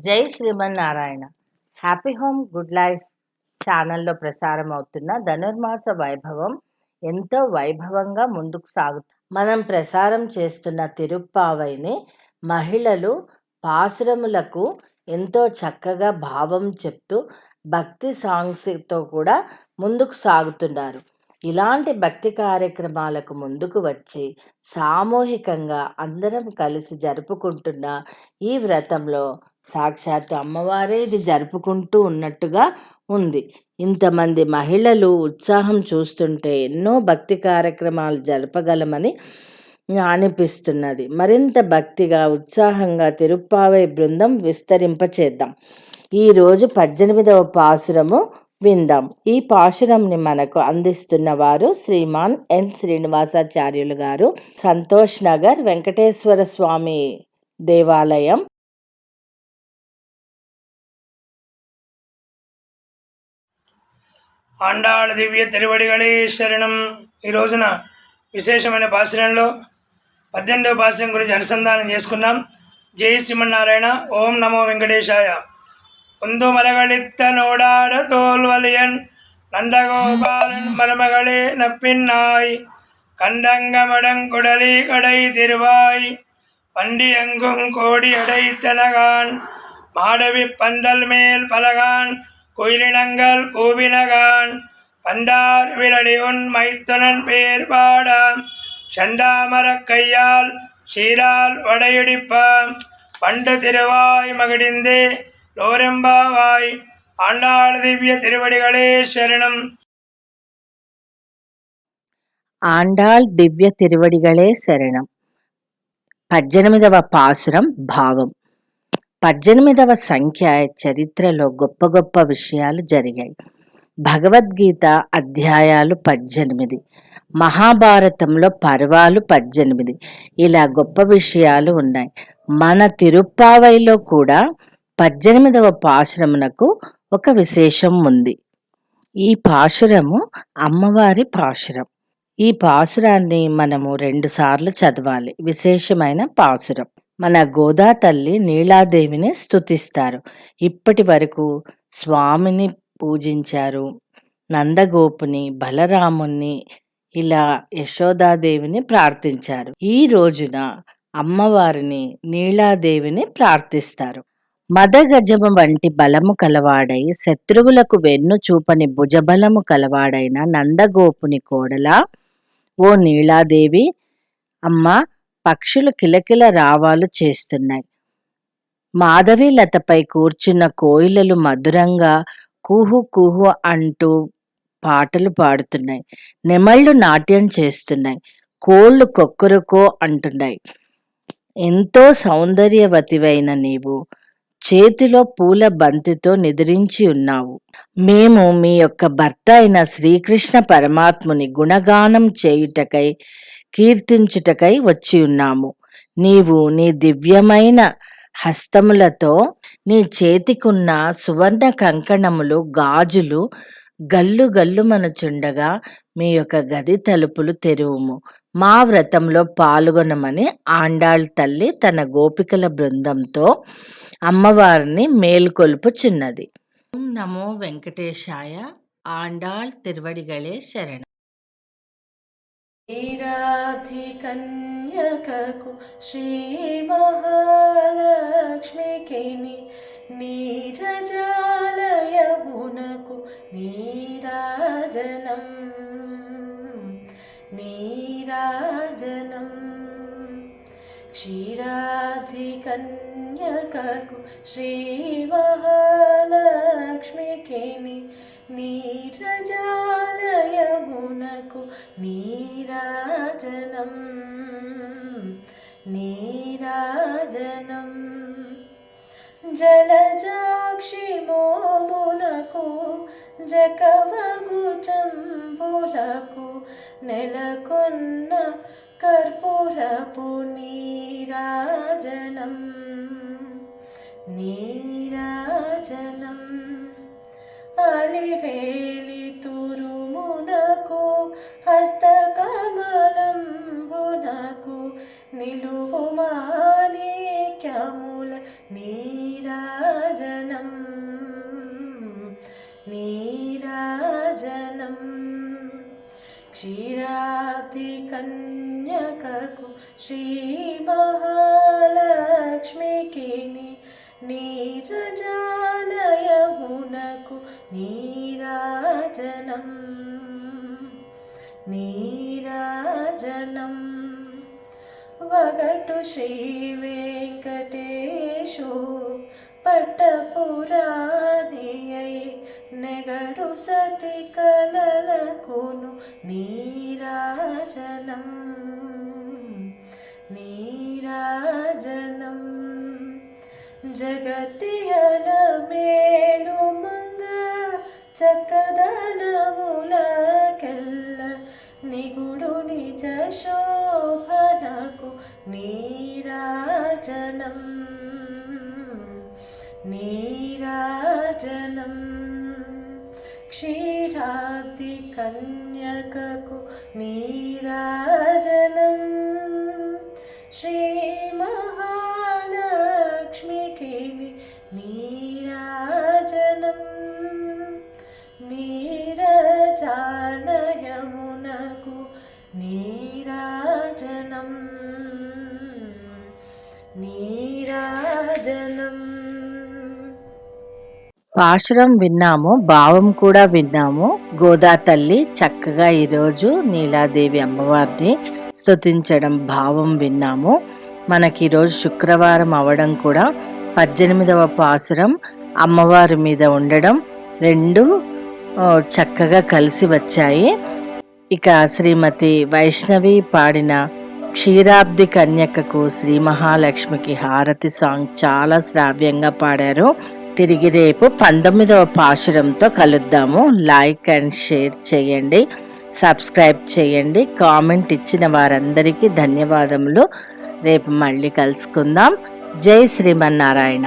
జై Srimannarayana. Happy home good life ఛానల్లో ప్రసారం అవుతున్న ధనుర్మాస వైభవం ఎంతో వైభవంగా ముందుకు సాగుతుంది. మనం ప్రసారం చేస్తున్న తిరుప్పావైని మహిళలు పాసురములకు ఎంతో చక్కగా భావం చెప్తూ భక్తి సాంగ్స్తో కూడా ముందుకు సాగుతున్నారు. ఇలాంటి భక్తి కార్యక్రమాలకు ముందుకు వచ్చి సామూహికంగా అందరం కలిసి జరుపుకుంటున్న ఈ వ్రతంలో సాక్షాత్తు అమ్మవారే ఇది జరుపుకుంటూ ఉన్నట్టుగా ఉంది. ఇంతమంది మహిళలు ఉత్సాహం చూస్తుంటే ఎన్నో భక్తి కార్యక్రమాలు జరపగలమని అనిపిస్తున్నది. మరింత భక్తిగా ఉత్సాహంగా తిరుప్పావై బృందం విస్తరింపచేద్దాం. ఈరోజు 18వ పాసురము విందాం. ఈ పాశురంని మనకు అందిస్తున్న వారు శ్రీమాన్ ఎన్ శ్రీనివాసాచార్యులు గారు, సంతోష్ నగర్ వెంకటేశ్వర స్వామి దేవాలయం. ఆండాళ దివ్య తిరువడిగళే శరణం. ఈ రోజున విశేషమైన పాశురంలో 18వ పాశురం గురించి అనుసంధానం చేసుకున్నాం. జై శ్రీమన్నారాయణ. ఓం నమో వెంకటేశాయ. ಒಂದು ಮರಗಳಿತ್ತ ನೋಡಾಡ ತೋಲ್ವಲಿಯನ್ நந்தகோபாலன் மருமகளே நப்பின்னாய் கண்டங்கமடங்குடலி கடை திருவாய் பண்டியங்கும் கோடி அடைத்தனகான் மாடவி பந்தல் மேல் பலகான் குயிலினங்கள் கூவினகான் பந்தார் விரடி உன் மைத்துனன் பேர் பாடாம் சண்டாமரக் கையால் சீரால் வடையடிப்பாம் பண்டு திருவாய் மகிடிந்தே లోరెంబావాయ్. ఆండాళ దివ్య తిరువడిగళే శరణం. ఆండాళ్ దివ్య తిరువడిగళే శరణం. 18వ పాసురం భావం. 18వ సంఖ్య చరిత్రలో గొప్ప గొప్ప విషయాలు జరిగాయి. భగవద్గీత అధ్యాయాలు 18, మహాభారతంలో పర్వాలు 18, ఇలా గొప్ప విషయాలు ఉన్నాయి. మన తిరుప్పావైలో కూడా 18వ పాశురమునకు ఒక విశేషం ఉంది. ఈ పాశురము అమ్మవారి పాశురం. ఈ పాశురాన్ని మనము 2 సార్లు చదవాలి. విశేషమైన పాశురం. మన గోదా తల్లి నీలాదేవిని స్తుతిస్తారు. ఇప్పటి వరకు స్వామిని పూజించారు, నందగోపుని, బలరాముని, ఇలా యశోదాదేవిని ప్రార్థించారు. ఈ రోజున అమ్మవారిని నీలాదేవిని ప్రార్థిస్తారు. మదగజము వంటి బలము కలవాడై శత్రువులకు వెన్ను చూపని భుజబలము కలవాడైన నందగోపుని కోడలా ఓ నీలాదేవి, అమ్మ, పక్షులు కిలకిల రావాలు చేస్తున్నాయి. మాధవి లతపై కూర్చున్న కోయిలలు మధురంగా కూహు కూహు అంటూ పాటలు పాడుతున్నాయి. నెమళ్ళు నాట్యం చేస్తున్నాయి. కోళ్ళు కొక్కరుకో అంటున్నాయి. ఎంతో సౌందర్యవతివైన నీవు చేతిలో పూల బంతితో నిద్రించి ఉన్నావు. మేము మీ యొక్క భర్త అయిన శ్రీకృష్ణ పరమాత్ముని గుణగానం చేయుటకై, కీర్తించుటకై వచ్చి ఉన్నాము. నీవు నీ దివ్యమైన హస్తములతో నీ చేతికున్న సువర్ణ కంకణములు, గాజులు గల్లు గల్లుమనుచుండగా మీ యొక్క గది తలుపులు తెరువుము. మా వ్రతంలో పాల్గొనమని ఆండాళ్ తల్లి తన గోపికల బృందంతో అమ్మవారిని మేల్కొల్పుచున్నది. ఓం నమో వెంకటేశాయ. ఆండాళ్ తిరువడిగళే శరణం. నీరాధి కన్యకకు శ్రీ మహాలక్ష్మికి నీరజాలయమునకు నీరాజనం నీరాజనం. క్షీరాబ్ధి కన్యకకు శ్రీ మహాలక్ష్మికి నీరజాలయమునకు నీరాజనం నీరాజనం. జలజాక్షి మోమునకు జకవగు చంబులకు నెలకొన్న కర్పూరపు నీరాజనం నీరాజనం. అలివేలి తురుమునకు హస్తకమలంబునకు నిలువు మాణిక్యముల నీరాజనం క్షీరాబ్ది కన్యకకు శ్రీ మహాలక్ష్మికి నీరజాలయమునకు నీరాజనం నీరాజనం వగటు శ్రీ వెంకటేశు పట్టపురాణియై నెగడు సతి కలలకును నీరాజనం నీరాజనం జగతియల మేలు మంగ చక్కదనములకెల్ల నిగుడు నిజ శోభనకు నీరాజనం నీరాజనం క్షీరాబ్ది కన్యకకు నీరాజనం శ్రీ మహాలక్ష్మికి నీరాజనం నీరజాలయమునకు నీరాజనం నీరాజనం. పాశురం విన్నాము, భావం కూడా విన్నాము. గోదా తల్లి చక్కగా ఈరోజు నీలాదేవి అమ్మవారిని స్తుతించడం భావం విన్నాము. మనకి ఈరోజు శుక్రవారం అవడం కూడా 18వ పాశురం అమ్మవారి మీద ఉండడం రెండు చక్కగా కలిసి వచ్చాయి. ఇక శ్రీమతి వైష్ణవి పాడిన క్షీరాబ్ది కన్యకకు శ్రీ మహాలక్ష్మికి హారతి సాంగ్ చాలా శ్రావ్యంగా పాడారు. తిరిగి రేపు 19వ పాశురంతో కలుద్దాము. లైక్ అండ్ షేర్ చేయండి, సబ్స్క్రైబ్ చేయండి. కామెంట్ ఇచ్చిన వారందరికీ ధన్యవాదములు. రేపు మళ్ళీ కలుసుకుందాం. జై శ్రీమన్నారాయణ.